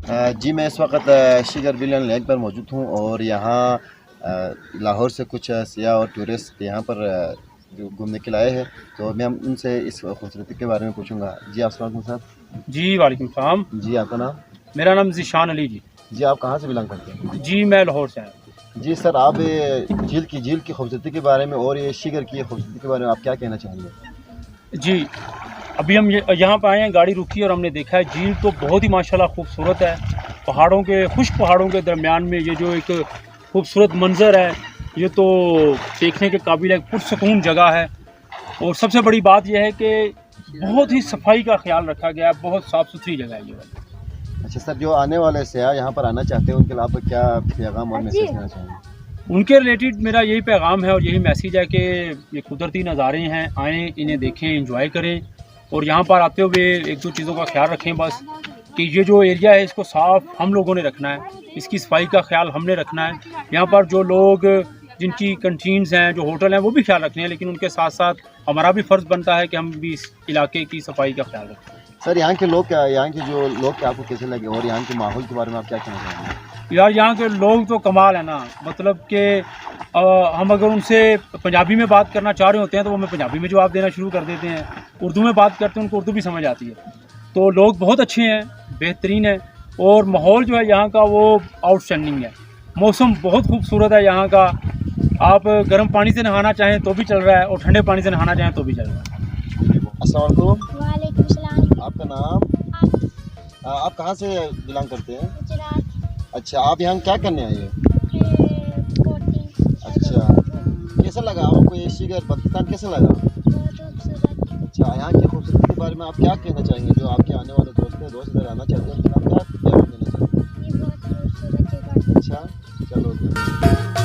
जी मैं इस वक्त शिगर विलियन लेक पर मौजूद हूँ और यहाँ लाहौर से कुछ सियाह और टूरिस्ट यहाँ पर जो घूमने के लिए आए हैं, तो मैं उनसे इस खूबसूरती के बारे में पूछूंगा। जी अस्सलाम वालेकुम सर। जी वालेकुम सलाम। जी आपका नाम? मेरा नाम ज़ीशान अली जी। जी आप कहाँ से बिलोंग करते हैं? जी मैं लाहौर से आया। जी सर, आप झील की खूबसूरती के बारे में और ये शिगर की खूबसूरती के बारे में आप क्या कहना चाहेंगे? जी अभी हम यहाँ पर आए हैं, गाड़ी रुकी और हमने देखा है झील तो बहुत ही माशाल्लाह खूबसूरत है। पहाड़ों के खुश्क पहाड़ों के दरमियान में ये जो एक खूबसूरत मंज़र है, ये तो देखने के काबिल एक पुरसकून जगह है। और सबसे बड़ी बात यह है कि बहुत ही सफाई का ख्याल रखा गया है, बहुत साफ़ सुथरी जगह है ये वाली। अच्छा सर, जो आने वाले सियाह यहाँ पर आना चाहते हैं उनके लिए आप क्या पैगाम और मैसेज देना चाहेंगे? उनके रिलेटेड मेरा यही पैगाम है और यही मैसेज है कि ये कुदरती नज़ारे हैं, आएँ इन्हें देखें, एंजॉय करें और यहाँ पर आते हुए एक दो चीज़ों का ख्याल रखें बस, कि ये जो एरिया है इसको साफ़ हम लोगों ने रखना है, इसकी सफाई का ख्याल हमने रखना है। यहाँ पर जो लोग जिनकी कंटीन्स हैं, जो होटल हैं, वो भी ख्याल रखने हैं, लेकिन उनके साथ साथ हमारा भी फ़र्ज़ बनता है कि हम भी इस इलाके की सफाई का ख्याल रखें। सर यहाँ के लोग यहाँ के जो लोग क्या आपको कैसे लगे और यहाँ के माहौल के बारे में आप क्या कहना चाहेंगे? यार यहाँ के लोग तो कमाल है ना, मतलब कि हम अगर उनसे पंजाबी में बात करना चाह रहे होते हैं तो वो हमें पंजाबी में जवाब देना शुरू कर देते हैं, उर्दू में बात करते हैं उनको उर्दू भी समझ आती है। तो लोग बहुत अच्छे हैं, बेहतरीन है और माहौल जो है यहाँ का वो आउटस्टैंडिंग है। मौसम बहुत खूबसूरत है यहाँ का, आप गर्म पानी से नहाना चाहें तो भी चल रहा है और ठंडे पानी से नहाना चाहें तो भी चल रहा है। अस्सलाम वालेकुम। वालेकुम सलाम। आपका नाम? आप कहाँ से बिलोंग करते हैं? गुजरात। अच्छा, आप यहाँ क्या करने आए हैं? बोटिंग। अच्छा, कैसा लगा आपको ये शिगर पाकिस्तान कैसा लगा? बहुत खूबसूरत। अच्छा, यहाँ की खूबसूरती के बारे में आप क्या कहना चाहेंगे? जो आपके आने वाले दोस्त हैं, दोस्त इधर आना चाहते हैं, उनके लिए आप क्या पैगाम देना चाहेंगे? ये बहुत खूबसूरत जगह। अच्छा, चलो।